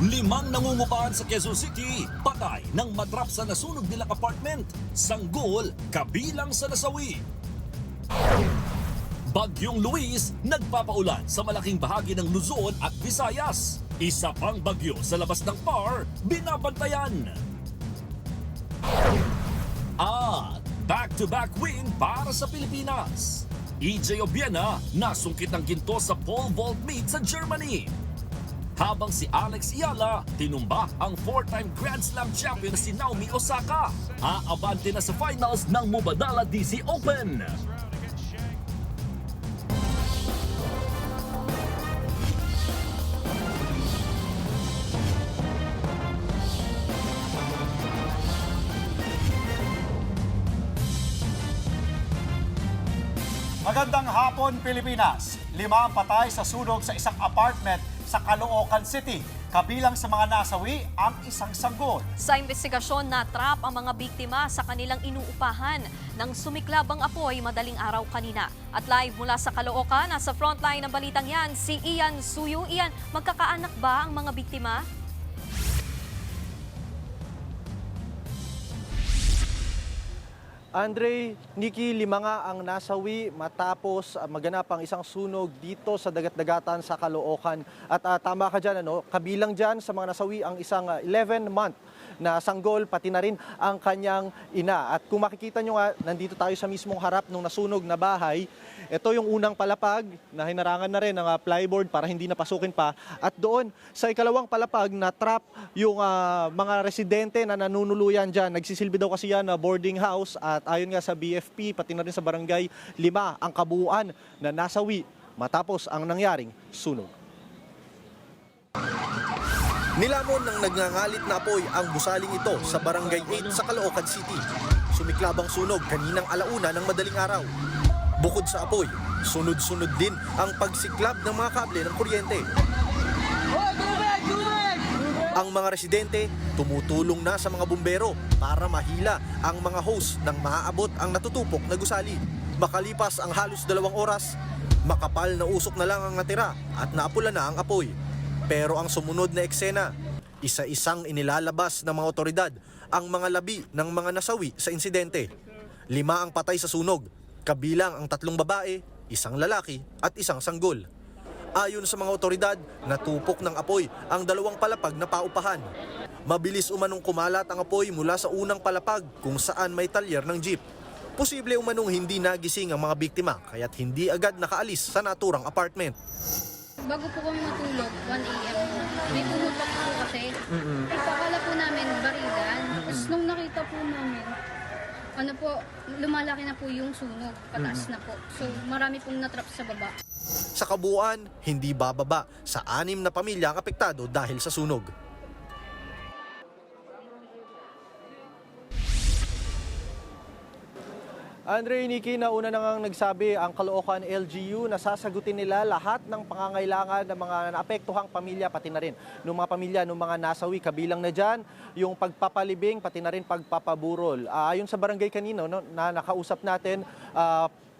5 nangungupaan sa Quezon City, patay ng madrap sa nasunog nilang apartment. Sanggol, kabilang sa nasawi. Bagyong Luis, nagpapaulan sa malaking bahagi ng Luzon at Visayas. Isa pang bagyo sa labas ng PAR, binabantayan. At back-to-back win para sa Pilipinas. EJ Obiena nasungkit ng ginto sa pole vault meet sa Germany. Habang si Alex Ayala tinumba ang 4-time Grand Slam champion na si Naomi Osaka. Aabante na sa finals ng Mubadala DC Open. Magandang hapon, Pilipinas. 5 ang patay sa sunog sa isang apartment sa Caloocan City. Kabilang sa mga nasawi ang isang sanggol. Sa investigasyon, na-trap ang mga biktima sa kanilang inuupahan nang sumiklab ang apoy madaling araw kanina. At live mula sa Caloocan, nasa frontline ng balitang yan, si Ian Suyo. Ian, magkakaanak ba ang mga biktima? Andre, Nikki, 5 nga ang nasawi matapos maganap ang isang sunog dito sa dagat-dagatan sa Caloocan. At tama ka dyan, kabilang dyan sa mga nasawi ang isang 11-month na sanggol, pati na rin ang kanyang ina. At kung makikita nyo nga, nandito tayo sa mismong harap ng nasunog na bahay. Ito yung unang palapag na hinarangan na rin ng plyboard para hindi napasukin pa. At doon, sa ikalawang palapag, na-trap yung mga residente na nanunuluyan dyan. Nagsisilbi daw kasi yan na boarding house. At ayon nga sa BFP, pati na rin sa barangay, 5 ang kabuuan na nasawi matapos ang nangyaring sunog. Nilamon ng nagngangalit na apoy ang gusaling ito sa Barangay 8 sa Caloocan City. Sumiklab ang sunog kaninang alauna ng madaling araw. Bukod sa apoy, sunod-sunod din ang pagsiklab ng mga kable ng kuryente. Ang mga residente tumutulong na sa mga bumbero para mahila ang mga hose nang maaabot ang natutupok na gusali. Makalipas ang halos 2 oras, makapal na usok na lang ang natira at naapula na ang apoy. Pero ang sumunod na eksena, isa-isang inilalabas ng mga otoridad ang mga labi ng mga nasawi sa insidente. 5 ang patay sa sunog, kabilang ang 3 babae, 1 lalaki at 1 sanggol. Ayon sa mga otoridad, natupok ng apoy ang 2 palapag na paupahan. Mabilis umanong kumalat ang apoy mula sa unang palapag kung saan may talyer ng jeep. Posible umanong hindi nagising ang mga biktima kaya't hindi agad nakaalis sa naturang apartment. Bago po kami matulog, 1 a.m. May pumutok po kasi. Ipakala po namin barilan. Tapos nung nakita po namin, lumalaki na po yung sunog. Pataas na po. So marami pong natrap sa baba. Sa kabuuan, hindi bababa sa 6 na pamilya ang apektado dahil sa sunog. Andre, Nikki, nauna na ngang nagsabi ang Caloocan LGU na sasagutin nila lahat ng pangangailangan ng mga naapektuhang pamilya, pati na rin ng mga pamilya ng mga nasawi. Kabilang na dyan yung pagpapalibing, pati na rin pagpapaburol. Ayon sa barangay kanino na nakausap natin,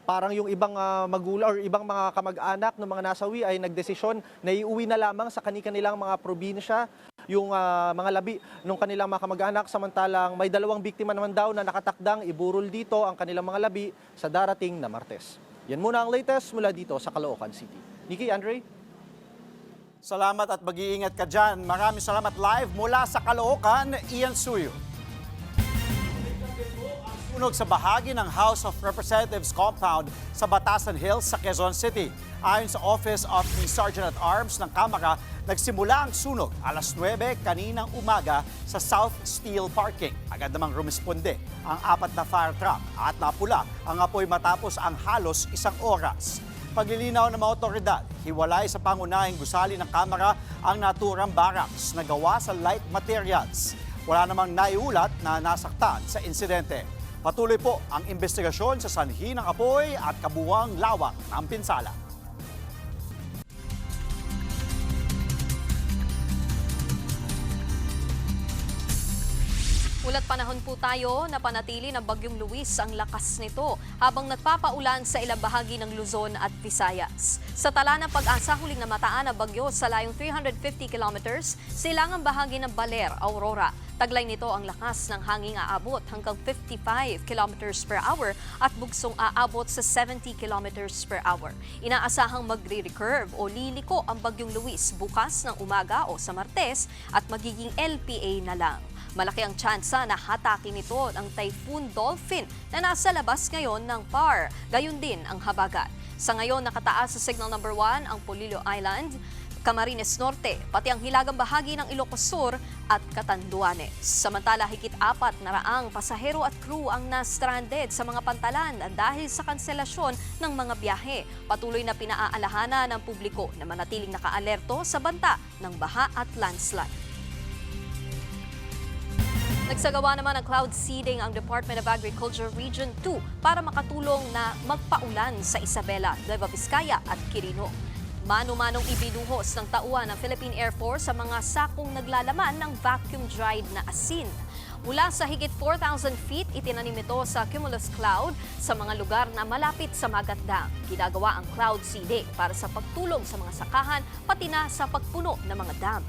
parang yung ibang magulang or ibang mga kamag-anak ng mga nasawi ay nagdesisyon na iuwi na lamang sa kanilang mga probinsya yung mga labi ng kanilang mga kamag-anak, samantalang may 2 biktima naman daw na nakatakdang iburol dito ang kanilang mga labi sa darating na Martes. Yan muna ang latest mula dito sa Caloocan City. Nikki, Andre? Salamat at mag-iingat ka dyan. Maraming salamat live mula sa Caloocan, Ian Suyo. Sunog sa bahagi ng House of Representatives compound sa Batasan Hills sa Quezon City. Ayon sa Office of the Sergeant-at-Arms ng Kamara, nagsimula ang sunog alas 9 kaninang umaga sa South Steel Parking. Agad namang rumisponde ang 4 na fire truck at napula ang apoy matapos ang halos 1 oras. Paglilinaw ng mga otoridad, hiwalay sa pangunahing gusali ng Kamara ang naturang barracks na gawa sa light materials. Wala namang naiulat na nasaktan sa insidente. Patuloy po ang investigasyon sa sanhi ng apoy at kabuuang lawak ng pinsala. Ulat panahon po tayo na panatili ng Bagyong Luis ang lakas nito habang nagpapaulan sa ilang bahagi ng Luzon at Visayas. Sa tala ng Pag-asa, huling namataan ang bagyo sa layong 350 kilometers silangang bahagi ng Baler, Aurora. Taglay nito ang lakas ng hangin aabot hanggang 55 kilometers per hour at bugsong aabot sa 70 kilometers per hour. Inaasahang magre-recurve o liliko ang Bagyong Luis bukas ng umaga o sa Martes at magiging LPA na lang. Malaki ang tsansa na hatakin nito ang Typhoon Dolphin na nasa labas ngayon ng PAR. Gayon din ang habagat. Sa ngayon, nakataas sa Signal Number 1 ang Polillo Island, Camarines Norte, pati ang hilagang bahagi ng Ilocos Sur at Catanduanes. Samantala, higit 400 pasahero at crew ang na-stranded sa mga pantalan dahil sa kanselasyon ng mga biyahe. Patuloy na pinaalalahanan ng publiko na manatiling nakaalerto sa banta ng baha at landslide. Nagsagawa naman ng cloud seeding ang Department of Agriculture Region 2 para makatulong na magpaulan sa Isabela, Nueva Vizcaya at Quirino. Mano-manong ibinuhos ng tauhan ng Philippine Air Force sa mga sakong naglalaman ng vacuum-dried na asin. Mula sa higit 4,000 feet, itinanim ito sa cumulus cloud sa mga lugar na malapit sa Magat Dam. Ginagawa ang cloud seeding para sa pagtulong sa mga sakahan pati na sa pagpuno ng mga dam.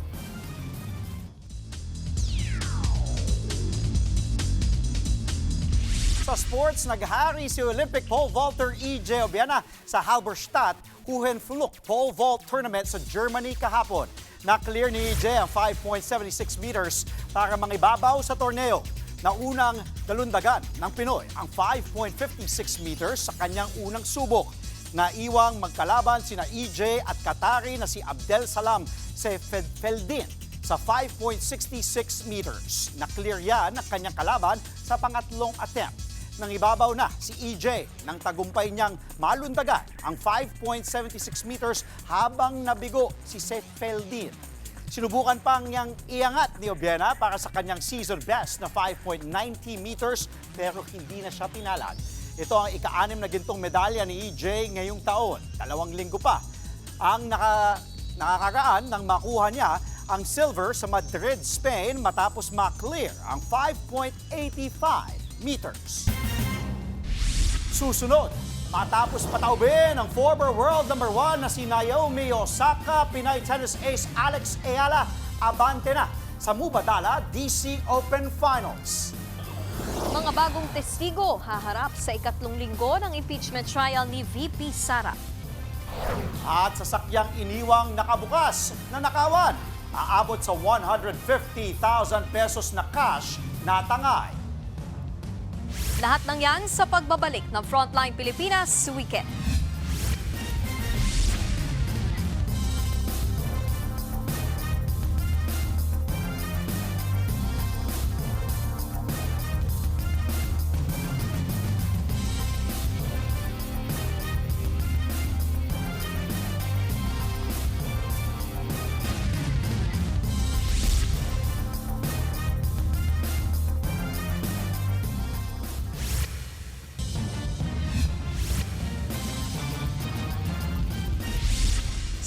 Sa sports, naghari si Olympic pole vaulter EJ Obiana sa Halberstadt Hohenflug Pole Vault Tournament sa Germany kahapon. Na-clear ni EJ ang 5.76 meters para mangibabaw sa torneo. Naunang dalundagan ng Pinoy ang 5.56 meters sa kanyang unang subok. Naiwang magkalaban sina EJ at Qatari na si Abdel Salam Seyfeddin sa 5.66 meters. Na-clear yan ang kanyang kalaban sa pangatlong attempt. Nang ibabaw na si EJ nang tagumpay niyang malundagan ang 5.76 meters habang nabigo si Seyfeddin. Sinubukan pang niyang iangat ni Obiena para sa kanyang season best na 5.90 meters pero hindi na siya pinalad. Ito ang ika-6 na gintong medalya ni EJ ngayong taon. 2 linggo pa ang nakakaraan nang makuha niya ang silver sa Madrid, Spain matapos ma-clear ang 5.85 meters. Susunod, matapos pataubin ang former world number 1 na si Naomi Osaka, Pinay tennis ace Alex Ayala abante na sa Mubadala DC Open Finals. Mga bagong testigo haharap sa ikatlong linggo ng impeachment trial ni VP Sara. At sasakyang iniwang nakabukas na nakawan, aabot sa 150,000 pesos na cash na tangay. Lahat ng yan sa pagbabalik ng Frontline Pilipinas Weekend.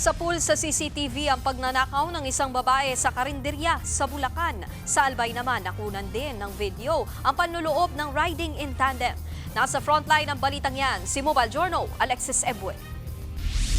Sa pool sa CCTV ang pagnanakaw ng isang babae sa karinderya sa Bulacan. Sa Albay naman, nakunan din ng video ang panluloob ng riding in tandem. Nasa frontline ng balitang yan, si Mobile Journal, Alexis Ebue.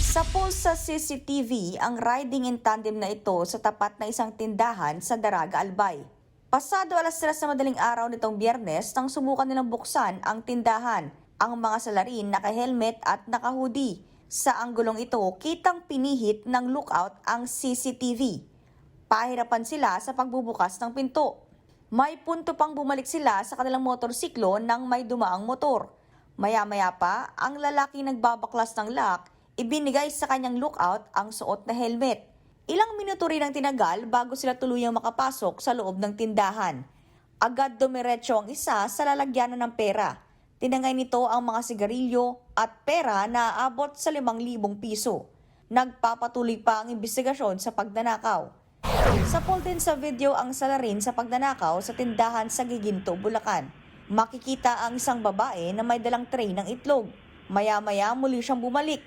Sa pool sa CCTV, ang riding in tandem na ito sa tapat na isang tindahan sa Daraga, Albay. Pasado 3:00 sa madaling araw nitong Biyernes nang subukan nilang buksan ang tindahan. Ang mga salarin naka-helmet at naka-hoodie. Sa anggulong ito, kitang pinihit ng lookout ang CCTV. Pahirapan sila sa pagbubukas ng pinto. May punto pang bumalik sila sa kanilang motorsiklo nang may dumaang motor. Maya-maya pa, ang lalaki nagbabaklas ng lock, ibinigay sa kanyang lookout ang suot na helmet. Ilang minuto rin ang tinagal bago sila tuluyang makapasok sa loob ng tindahan. Agad dumiretso ang isa sa lalagyanan ng pera. Tinangay nito ang mga sigarilyo at pera na aabot sa 5,000 piso. Nagpapatuloy pa ang imbestigasyon sa pagnanakaw. Sa pool din sa video ang salarin sa pagnanakaw sa tindahan sa Giginto, Bulacan. Makikita ang isang babae na may dalang tray ng itlog. Maya-maya muli siyang bumalik.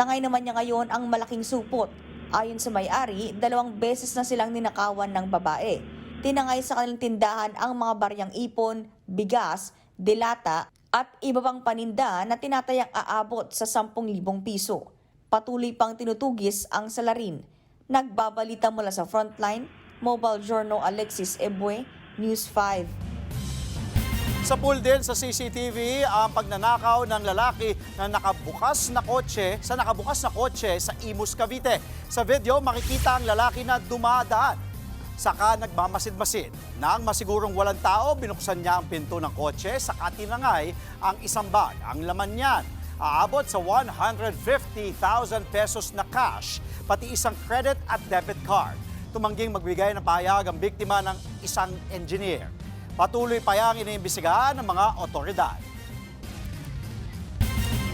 Tangay naman niya ngayon ang malaking supot. Ayon sa may-ari, 2 beses na silang ninakawan ng babae. Tinangay sa kanilang tindahan ang mga baryang ipon, bigas, delata at iba pang paninda na tinatayang aabot sa 10,000 piso. Patuloy pang tinutugis ang salarin. Nagbabalita mula sa Frontline, Mobile Journal Alexis Ebue, News 5. Sa pool din sa CCTV ang pagnanakaw ng lalaki na nakabukas na kotse sa Imus, Cavite. Sa video, makikita ang lalaki na dumadaan. Saka nagmamasid-masid. Nang masigurong walang tao, binuksan niya ang pinto ng kotse, saka tinangay ang isang bag. Ang laman niyan, aabot sa 150,000 pesos na cash, pati isang credit at debit card. Tumangging magbigay ng pahayag ang biktima ng isang engineer. Patuloy pa yang iniimbestigahan ng mga otoridad.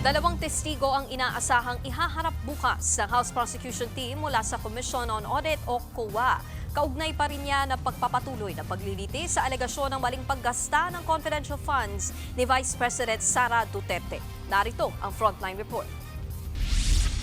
2 testigo ang inaasahang ihaharap bukas sa House Prosecution Team mula sa Commission on Audit o COA. Kaugnay pa rin niya na pagpapatuloy na pagliliti sa alegasyon ng maling paggasta ng confidential funds ni Vice President Sara Duterte. Narito ang Frontline Report.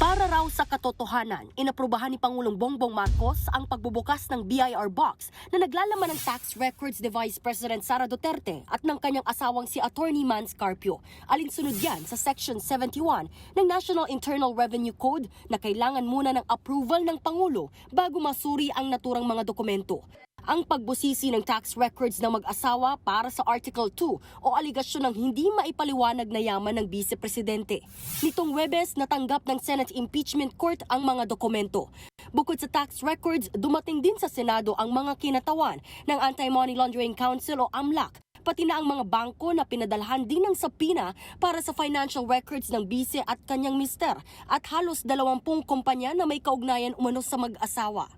Para raw sa katotohanan, inaprubahan ni Pangulong Bongbong Marcos ang pagbubukas ng BIR box na naglalaman ng tax records ni Vice President Sara Duterte at ng kanyang asawang si Attorney Mans Carpio. Alinsunod yan sa Section 71 ng National Internal Revenue Code na kailangan muna ng approval ng Pangulo bago masuri ang naturang mga dokumento. Ang pagbusisi ng tax records ng mag-asawa para sa Article 2 o aligasyon ng hindi maipaliwanag na yaman ng Vice Presidente. Nitong Huwebes, natanggap ng Senate Impeachment Court ang mga dokumento. Bukod sa tax records, dumating din sa Senado ang mga kinatawan ng Anti-Money Laundering Council o AMLAC, pati na ang mga bangko na pinadalhan din ng sapina para sa financial records ng Vice at kanyang mister at halos 20 kumpanya na may kaugnayan umano sa mag-asawa.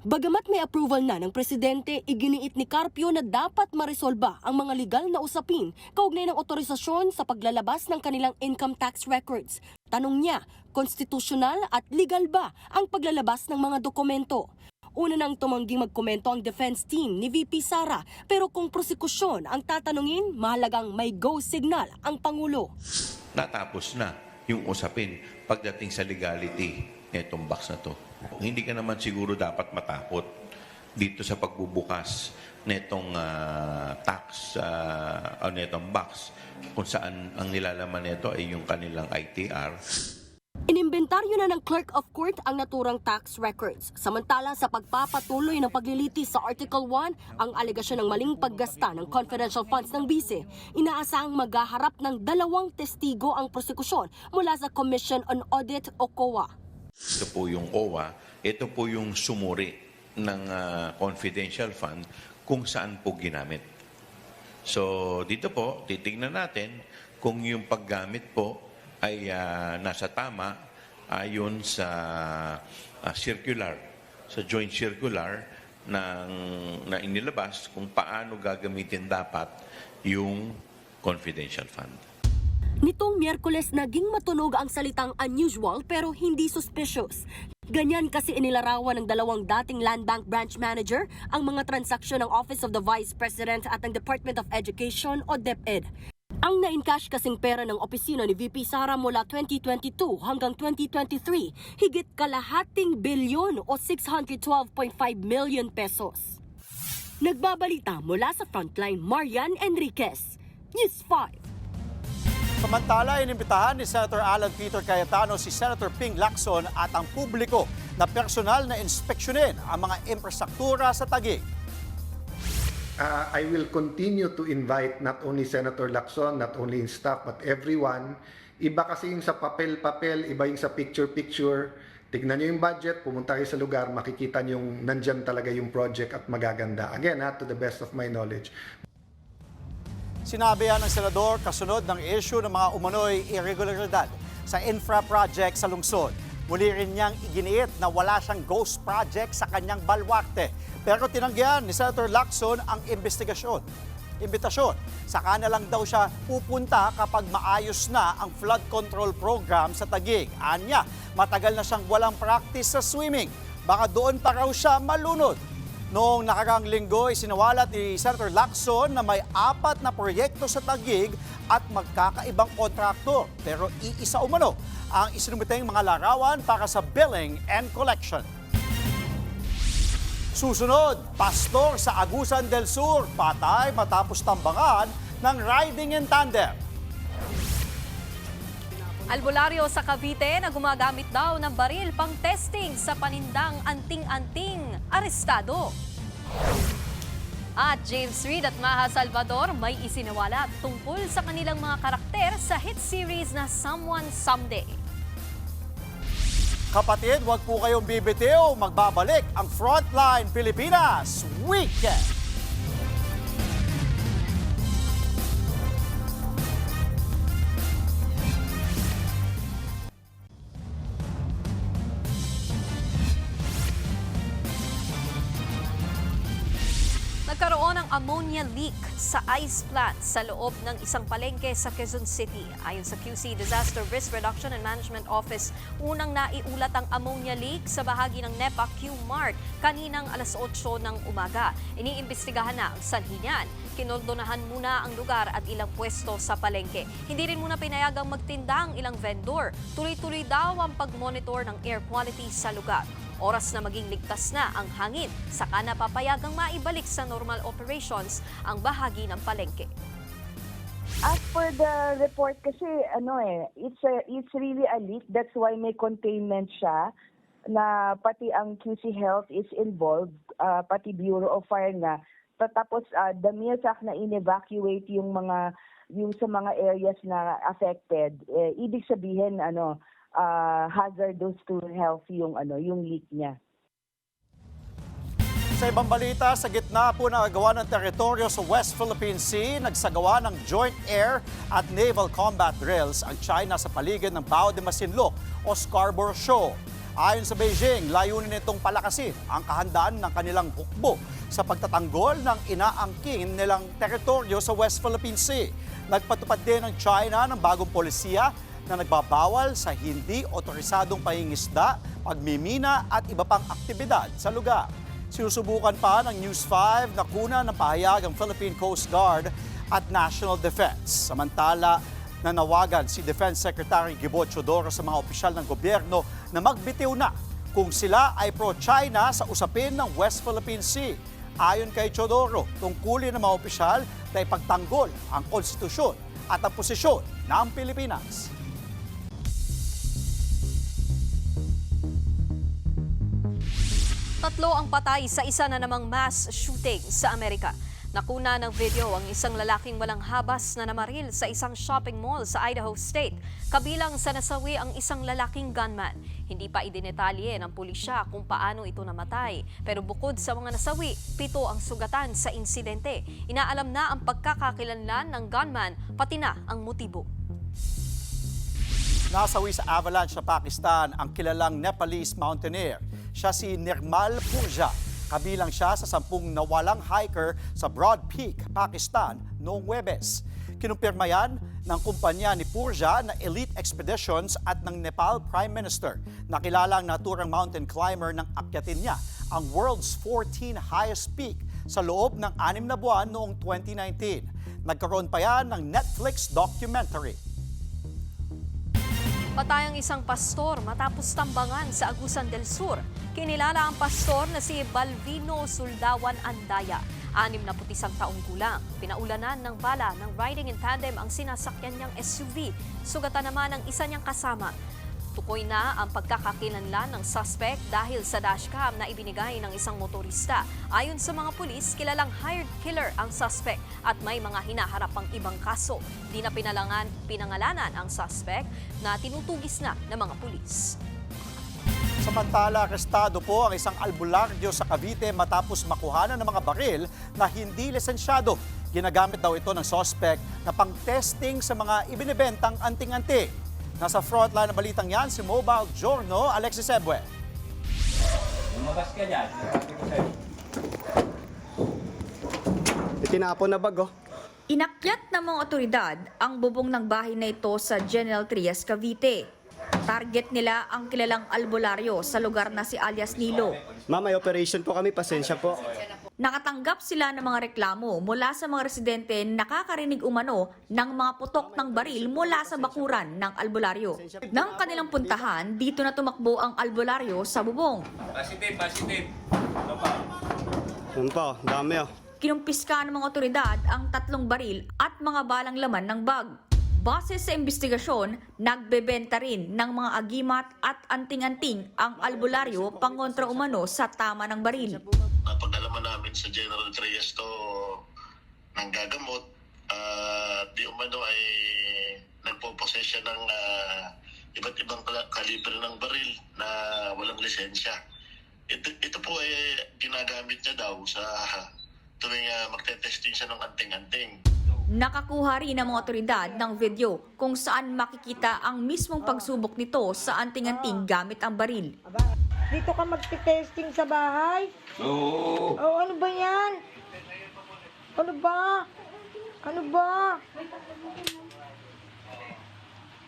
Bagamat may approval na ng Presidente, iginiit ni Carpio na dapat maresolba ang mga legal na usapin kaugnay ng otorisasyon sa paglalabas ng kanilang income tax records. Tanong niya, konstitusyonal at legal ba ang paglalabas ng mga dokumento? Una nang tumangging magkomento ang defense team ni VP Sara, pero kung prosekusyon ang tatanungin, mahalagang may go signal ang Pangulo. Natapos na yung usapin pagdating sa legality nitong box na to. Hindi ka naman siguro dapat matakot dito sa pagbubukas nitong nitong box kung saan ang nilalaman nito ay yung kanilang ITR. Inimbentaryo na ng Clerk of Court ang naturang tax records. Samantala sa pagpapatuloy ng paglilitis sa Article 1, ang alegasyon ng maling paggasta ng confidential funds ng Vice, inaasahang maghaharap ng 2 testigo ang prosekusyon mula sa Commission on Audit o COA. Ito po yung OWA, ito po yung sumuri ng confidential fund kung saan po ginamit. So dito po, titingnan natin kung yung paggamit po ay nasa tama ayon sa circular, sa joint circular na inilabas kung paano gagamitin dapat yung confidential fund. Nitong Miyerkules, naging matunog ang salitang unusual pero hindi suspicious. Ganyan kasi inilarawan ng 2 dating Land Bank branch manager ang mga transaksyon ng Office of the Vice President at ng Department of Education o DepEd. Ang na-encash kasing pera ng opisina ni VP Sara mula 2022 hanggang 2023, higit kalahating bilyon o 612.5 million pesos. Nagbabalita mula sa Frontline, Marian Enriquez, News 5. Samantala, inimbitahan ni Senator Alan Peter Cayetano si Senator Ping Lacson at ang publiko na personal na inspeksyonin ang mga infrastruktura sa Taguig. I will continue to invite not only Senator Lacson, not only his staff, but everyone. Iba kasi yung sa papel-papel, iba yung sa picture-picture. Tignan nyo yung budget, pumunta kayo sa lugar, makikita nyo yung nandyan talaga yung project at magaganda. Again, to the best of my knowledge. Sinabi yan ng Senador kasunod ng issue ng mga umano'y irregularidad sa infra project sa lungsod. Muli rin niyang iginiit na wala siyang ghost project sa kanyang balwarte. Pero tinanggihan ni Senator Lacson ang imbitasyon. Saka na lang daw siya pupunta kapag maayos na ang flood control program sa Taguig. Anya, matagal na siyang walang practice sa swimming. Baka doon pa raw siya malunod. Noong nakaraang linggo, isinawalat ni Senator Lacson na may 4 na proyekto sa Taguig at magkakaibang kontraktor. Pero iisa umano ang isinumiteng mga larawan para sa billing and collection. Susunod, pastor sa Agusan del Sur, patay matapos tambangan ng riding in tandem. Albularyo sa Cavite na gumagamit daw ng baril pang testing sa panindang anting-anting, arestado. At James Reid at Maha Salvador may isinawala tungkol sa kanilang mga karakter sa hit series na Someone Someday. Kapatid, huwag po kayong bibitiw. Magbabalik ang Frontline Pilipinas Weekend. Nagkaroon ng ammonia leak sa ice plant sa loob ng isang palengke sa Quezon City. Ayon sa QC Disaster Risk Reduction and Management Office, unang naiulat ang ammonia leak sa bahagi ng NEPA Q-Mart kaninang alas 8 ng umaga. Iniimbestigahan na ang sanhi niyan. Kinoldonahan muna ang lugar at ilang pwesto sa palengke. Hindi rin muna pinayagang magtinda ang ilang vendor. Tuloy-tuloy daw ang pag-monitor ng air quality sa lugar. Oras na maging ligtas na ang hangin, saka na papayagang maibalik sa normal operations ang bahagi ng palengke. As per the report kasi, it's really a leak. That's why may containment siya na pati ang QC Health is involved, pati Bureau of Fire nga. Tapos the MILSAC na in-evacuate yung sa mga areas na affected. Ibig sabihin, hazardous to health yung leak niya. Sa ibang balita, sa gitna po ng agawa ng teritoryo sa West Philippine Sea, nagsagawa ng joint air at naval combat drills ang China sa paligid ng Bao de Masinloc o Scarborough Shoal. Ayon sa Beijing, layunin nitong palakasin ang kahandaan ng kanilang hukbo sa pagtatanggol ng inaangkin nilang teritoryo sa West Philippine Sea. Nagpatupad din ng China ng bagong polisiya na nagbabawal sa hindi otorisadong pangingisda, pagmimina at iba pang aktibidad sa lugar. Sinusubukan pa ng News 5 na kuna ng pahayag ang Philippine Coast Guard at National Defense. Samantala, nanawagan si Defense Secretary Gibo Teodoro sa mga opisyal ng gobyerno na magbitiw na kung sila ay pro-China sa usapin ng West Philippine Sea. Ayon kay Teodoro, tungkulin ng mga opisyal na ipagtanggol ang konstitusyon at ang posisyon ng Pilipinas. Tatlo ang patay sa isa na namang mass shooting sa Amerika. Nakuna ng video ang isang lalaking walang habas na namaril sa isang shopping mall sa Idaho State. Kabilang sa nasawi ang isang lalaking gunman. Hindi pa idinetalye ng pulisya kung paano ito namatay. Pero bukod sa mga nasawi, 7 ang sugatan sa insidente. Inaalam na ang pagkakakilanlan ng gunman, pati na ang motibo. Nasawi sa avalanche sa Pakistan ang kilalang Nepalese mountaineer. Siya si Nirmal Purja. Kabilang siya sa 10 nawalang hiker sa Broad Peak, Pakistan noong Huwebes. Kinumpirma yan ng kumpanya ni Purja na Elite Expeditions at ng Nepal Prime Minister. Nakilala ang naturang mountain climber ng akyatin niya, ang world's 14th highest peak sa loob ng 6 na buwan noong 2019. Nagkaroon pa yan ng Netflix documentary. Patay ang isang pastor matapos tambangan sa Agusan del Sur. Kinilala ang pastor na si Balvino Suldawan Andaya, 61 taong gulang. Pinaulanan ng bala ng riding in tandem ang sinasakyan niyang SUV. Sugatan naman ang isa niyang kasama. Tukoy na ang pagkakakilanlan ng suspect dahil sa dashcam na ibinigay ng isang motorista. Ayon sa mga pulis, kilalang hired killer ang suspect at may mga hinaharap pang ibang kaso. Di na pinangalanan ang suspect na tinutugis na ng mga pulis. Samantala, arestado po ang isang albularyo sa Cavite matapos makuhanan ng mga baril na hindi lisensyado. Ginagamit daw ito ng suspect na pang-testing sa mga ibinibentang anting-anting. Nasa frontline ng balitang yan, si Mobile Giorno, Alexis Ebue. Lumabas ka dyan. Itinapon na bag, oh. Inakyat ng mga otoridad ang bubong ng bahay na ito sa General Trias, Cavite. Target nila ang kilalang albularyo sa lugar na si alias Nilo. Ma'am, may operation po kami. Pasensya po. Nakatanggap sila ng mga reklamo mula sa mga residente na nakakarinig umano ng mga putok ng baril mula sa bakuran ng albularyo. Nang kanilang puntahan, dito na tumakbo ang albularyo sa bubong. Positive. Ano pa? Yun po, dami oh. Kinumpiska ng mga otoridad ang 3 baril at mga balang laman ng bag. Base sa investigasyon, nagbebenta rin ng mga agimat at anting-anting ang albularyo pangontra umano sa tama ng baril. Napag-alaman namin sa General Trias to ng gagamot at di umano ay nagpo-possess siya ng iba't ibang kalibre ng baril na walang lisensya. Ito po ay ginagamit niya daw sa tuwing magte-testing siya ng anting-anting. Nakakuha rin ng mga otoridad ng video kung saan makikita ang mismong pagsubok nito sa anting-anting gamit ang baril. Dito ka magte-testing sa bahay? Oo. Oh, ano ba yan? Ano ba? Ano ba?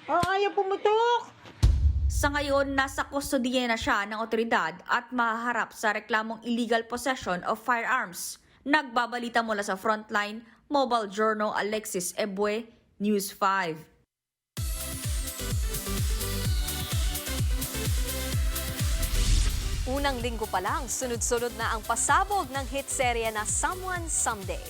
Ayaw pumutok! Sa ngayon, nasa kustodiya na siya ng otoridad at mahaharap sa reklamong illegal possession of firearms. Nagbabalita mula sa Frontline, Mobile Journal Alexis Ebue, News 5. Unang linggo pa lang, sunod-sunod na ang pasabog ng hit serye na Someone Someday.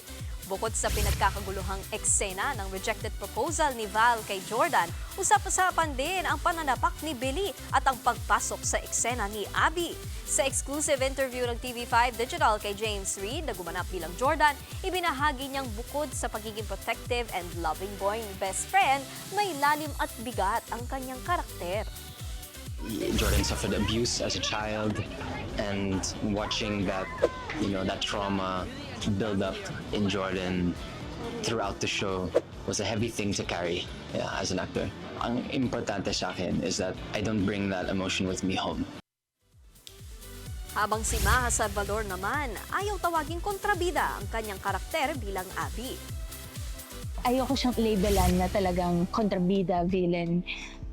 Bukod sa pinagkakaguluhang eksena ng rejected proposal ni Val kay Jordan, usap-usapan din ang pananapak ni Billy at ang pagpasok sa eksena ni Abby. Sa exclusive interview ng TV5 Digital kay James Reid na gumanap bilang Jordan, ibinahagi niyang bukod sa pagiging protective and loving boy ni best friend, may lalim at bigat ang kanyang karakter. Jordan suffered abuse as a child, and watching that, that trauma build up in Jordan throughout the show was a heavy thing to carry as an actor. Ang importante sa akin is that I don't bring that emotion with me home. Habang si Maha Salvador naman, ayaw tawaging kontrabida ang kanyang karakter bilang Abby. Ayoko siyang labelan na talagang kontrabida, villain,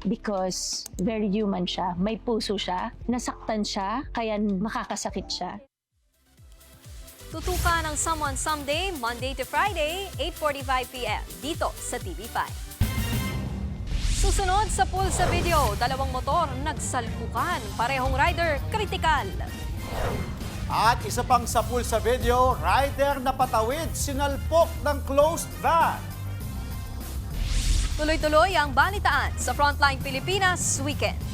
because very human siya. May puso siya, nasaktan siya, kaya makakasakit siya. Tutukan ang Someone Someday, Monday to Friday, 8:45 p.m. dito sa TV5. Susunod sa Pulsa Video, 2 motor nagsalpukan, parehong rider kritikal. At isa pang sa Pulsa Video, rider na patawid sinalpok ng closed van. Tuloy-tuloy ang balitaan sa Frontline Pilipinas Weekend.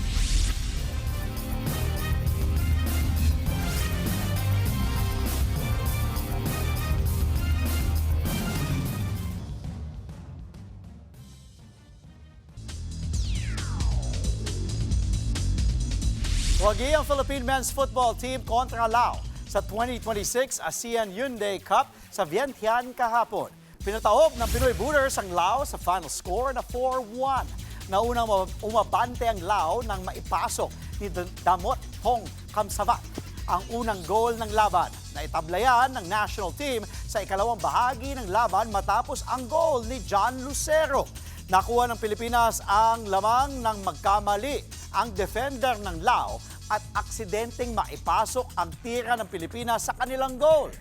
Wagi ang Philippine men's football team kontra Lao sa 2026 ASEAN Hyundai Cup sa Vientiane kahapon. Pinatahog ng Pinoy Booters ang Lao sa final score na 4-1. Naunang umabante ang Lao nang maipasok ni Damot Hong Kamsavat ang unang goal ng laban. Naitablayan ng national team sa ikalawang bahagi ng laban matapos ang goal ni John Lucero. Nakuha ng Pilipinas ang lamang ng magkamali ang defender ng Lao at aksidenteng maipasok ang tira ng Pilipinas sa kanilang goal.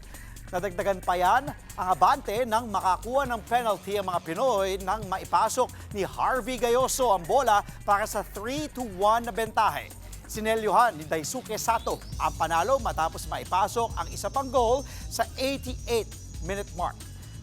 Nadagdagan pa yan ang abante nang makakuha ng penalty ang mga Pinoy nang maipasok ni Harvey Gayoso ang bola para sa 3-1 na bentahe. Sinelyuhan ni Daisuke Sato ang panalo matapos maipasok ang isa pang goal sa 88-minute mark.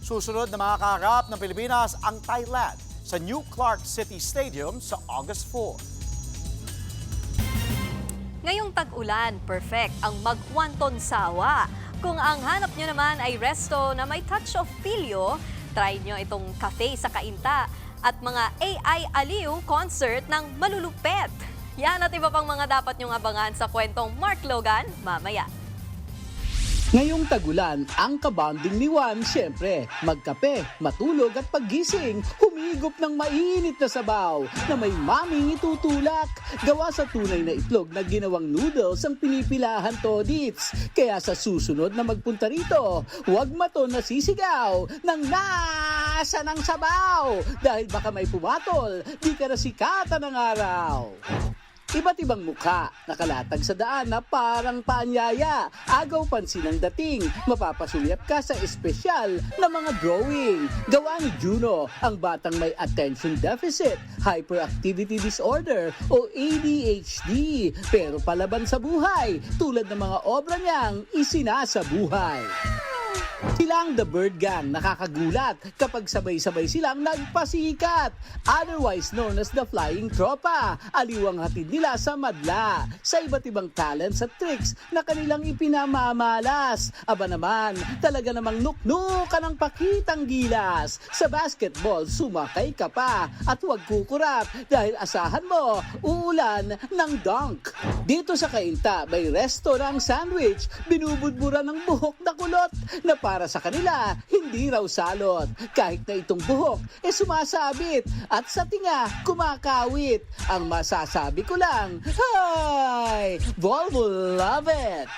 Susunod na mga kaharap ng Pilipinas ang Thailand sa New Clark City Stadium sa August 4. Ngayong tag-ulan, perfect ang magwanton sawa. Kung ang hanap nyo naman ay resto na may touch of pilyo, try nyo itong cafe sa Kainta at mga AI Aliw concert ng malulupet. Yan at iba pang mga dapat nyong abangan sa kwentong Mark Logan mamaya. Ngayong tagulan, ang kabanding ni Juan, siyempre, magkape, matulog at paggising, humigop ng mainit na sabaw na may maming itutulak. Gawa sa tunay na itlog na ginawang noodles ang pinipilahan todits. Kaya sa susunod na magpunta rito, huwag mato nasisigaw ng nasa ng sabaw. Dahil baka may pumatol, di ka nasikatan ng araw. Iba't ibang mukha, nakalatag sa daan na parang paanyaya. Agaw pansin ang dating, mapapasulyap ka sa espesyal na mga drawing. Gawa ni Juno, ang batang may attention deficit, hyperactivity disorder o ADHD. Pero palaban sa buhay, tulad ng mga obra niyang isinasabuhay. Sila ang The Bird Gang, nakakagulat kapag sabay-sabay silang nagpasikat. Otherwise known as the Flying Tropa, aliw ang hatid nila sa madla sa iba't ibang talents at tricks na kanilang ipinamamalas. Aba naman, talaga namang nuknukan ang pakitang gilas. Sa basketball, sumakay ka pa at huwag kukurap dahil asahan mo, uulan ng dunk. Dito sa Cainta, may restaurant sandwich, binubudburan ng buhok na kulot na para sa kanila, hindi raw salot. Kahit na itong buhok, sumasabit at sa tinga, kumakawit. Ang masasabi ko lang, hi! Volvo love it!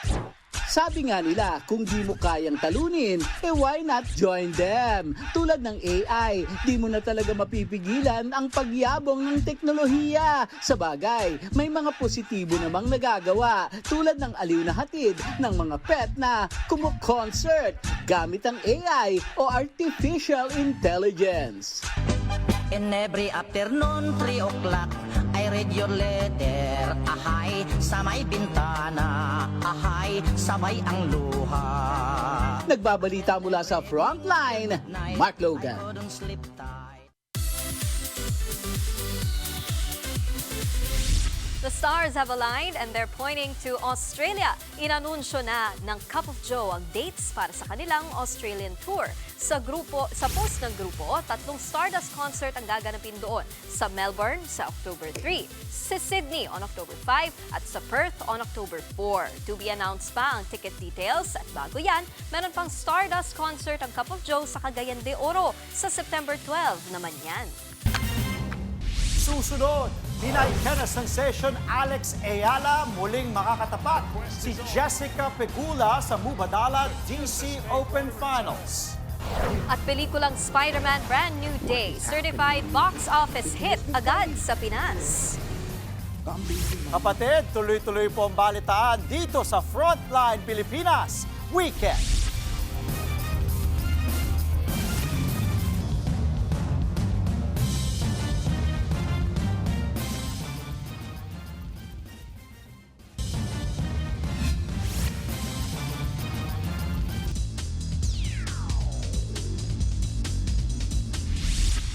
Sabi nga nila, kung di mo kayang talunin, why not join them? Tulad ng AI, di mo na talaga mapipigilan ang pagyabong ng teknolohiya. Sa bagay, may mga positibo namang nagagawa, tulad ng aliw na hatid ng mga pet na kumu-concert gamit ang AI o Artificial Intelligence. In every afternoon, 3 o'clock, I read your letter. Ahay, sa may bintana. Ahay, sabay ang luha. Nagbabalita mula sa Frontline, Mark Logan. The stars have aligned and they're pointing to Australia. Inanunsyo na ng Cup of Joe ang dates para sa kanilang Australian tour. Sa post ng grupo, 3 Stardust concert ang gaganapin doon. Sa Melbourne sa October 3, sa Sydney on October 5, at sa Perth on October 4. To be announced pa ang ticket details at bago yan, meron pang Stardust concert ang Cup of Joe sa Cagayan de Oro sa September 12 naman yan. Susunod, Pinay tennis sensation Alex Ayala muling makakatapat si Jessica Pegula sa Mubadala DC Open Finals. At pelikulang Spider-Man Brand New Day, certified box office hit agad sa Pinas. Kapatid, tuloy-tuloy po ang balitaan dito sa Frontline Pilipinas Weekend.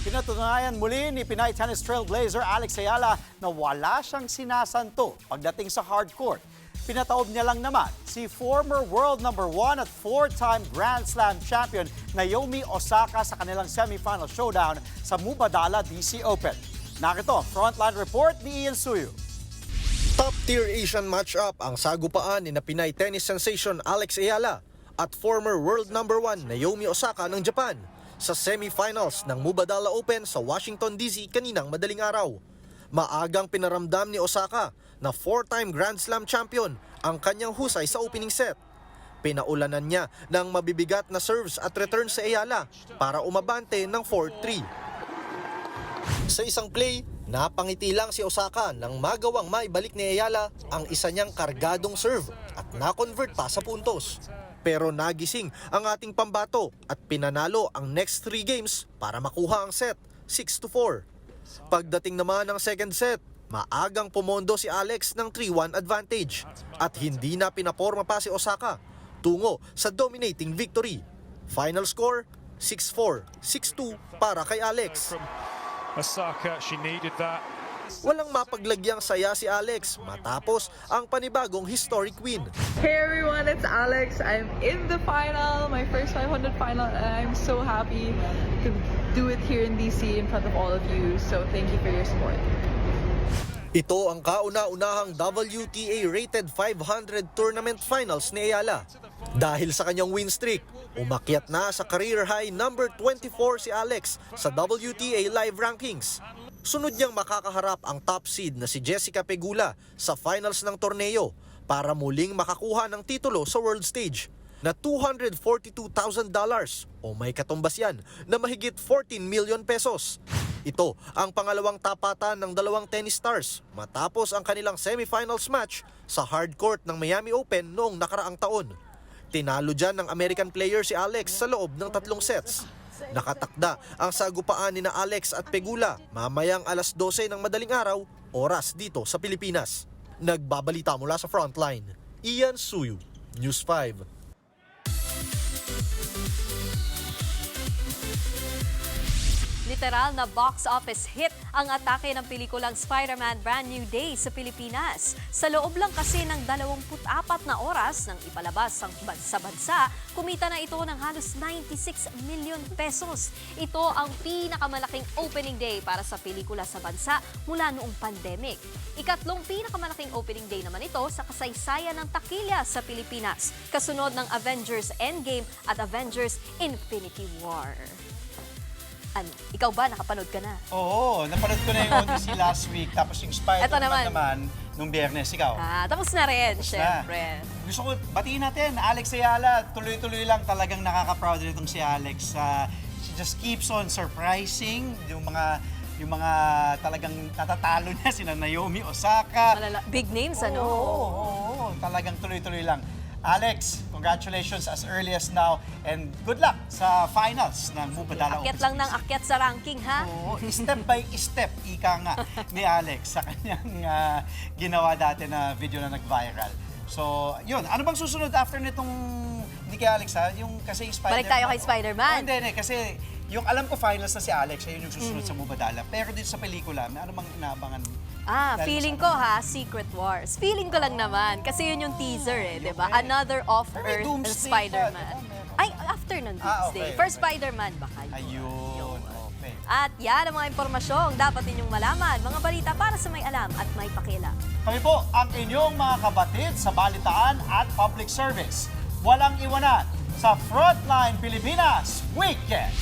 Pinatunayan muli ni Pinay tennis trailblazer Alex Ayala na wala siyang sinasanto pagdating sa hardcourt. Pinataob niya lang naman si former world number 1 at 4-time Grand Slam champion Naomi Osaka sa kanilang semifinal showdown sa Mubadala DC Open. Narito, Frontline report ni Ian Suyu. Top-tier Asian matchup ang sagupaan ni Pinay tennis sensation Alex Ayala at former world number 1 Naomi Osaka ng Japan sa semifinals ng Mubadala Open sa Washington DC kaninang madaling araw. Maagang pinaramdam ni Osaka na 4-time Grand Slam champion ang kanyang husay sa opening set. Pinaulanan niya ng mabibigat na serves at returns sa Ayala para umabante ng 4-3. Sa isang play, napangiti lang si Osaka nang magawang maibalik ni Ayala ang isa niyang kargadong serve at na-convert pa sa puntos. Pero nagising ang ating pambato at pinanalo ang next 3 games para makuha ang set, 6-4. Pagdating naman ng second set, maagang pumondo si Alex ng 3-1 advantage at hindi na pinaporma pa si Osaka tungo sa dominating victory. Final score, 6-4, 6-2 para kay Alex. Osaka, she needed that. Walang mapaglagyang saya si Alex matapos ang panibagong historic win. Hey everyone, it's Alex. I'm in the final, my first 500 final, and I'm so happy to do it here in DC in front of all of you. So thank you for your support. Ito ang kauna-unahang WTA-rated 500 tournament finals ni Ayala. Dahil sa kanyang win streak, umakyat na sa career high number 24 si Alex sa WTA live rankings. Sunod niyang makakaharap ang top seed na si Jessica Pegula sa finals ng torneo para muling makakuha ng titulo sa world stage na $242,000 o may katumbas yan na mahigit 14 million pesos. Ito ang pangalawang tapatan ng dalawang tennis stars matapos ang kanilang semifinals match sa hard court ng Miami Open noong nakaraang taon. Tinalo dyan ng American player si Alex sa loob ng 3 sets. Nakatakda ang sagupaan ni na Alex at Pegula mamayang alas 12 ng madaling araw, oras dito sa Pilipinas. Nagbabalita mula sa Frontline, Ian Suyu, News 5. Literal na box office hit ang atake ng pelikulang Spider-Man Brand New Day sa Pilipinas. Sa loob lang kasi ng 24 na oras ng ipalabas sa bansa, kumita na ito ng halos 96 million pesos. Ito ang pinakamalaking opening day para sa pelikula sa bansa mula noong pandemic. Ikatlong pinakamalaking opening day naman ito sa kasaysayan ng takilya sa Pilipinas, kasunod ng Avengers Endgame at Avengers Infinity War. Ano, ikaw ba? Nakapanood ka na? Oo, napanood ko na yung Odyssey last week. Tapos yung Spider-Man naman nung Biyernes. Ikaw? Tapos na rin, syempre. Gusto ko, batiin natin, Alex Ayala. Tuloy-tuloy lang talagang nakaka-proud rin itong si Alex. She just keeps on surprising yung mga talagang natatalo niya, sina Naomi Osaka. Big names, ano? Oo, talagang tuloy-tuloy lang. Alex, congratulations as early as now and good luck sa finals ng Mubadala Open Akyat lang ng akyat sa ranking, ha? Oo, step by step, ika nga ni Alex sa kanyang ginawa dati na video na nag-viral. So, yun. Ano bang susunod after nitong, hindi kay Alex ha? Yung kasi yung Spider-Man. Balik tayo kay Spider-Man. Hindi, kasi yung alam ko finals na si Alex, ayun yung susunod sa Mubadala. Pero dito sa pelikula, may ano bang inaabangan? Feeling ko Secret Wars. Feeling ko lang naman. Kasi yun yung teaser di ba? Another Off-Earth Spider-Man. Ay, after ng Doomsday. Okay. First Spider-Man baka yun. Ayun, okay. At yan ang mga impormasyong dapat ninyong malaman. Mga balita para sa may alam at may pakialam. Kami po ang inyong mga kabatid sa balitaan at public service. Walang iwanan sa Frontline Pilipinas Weekend.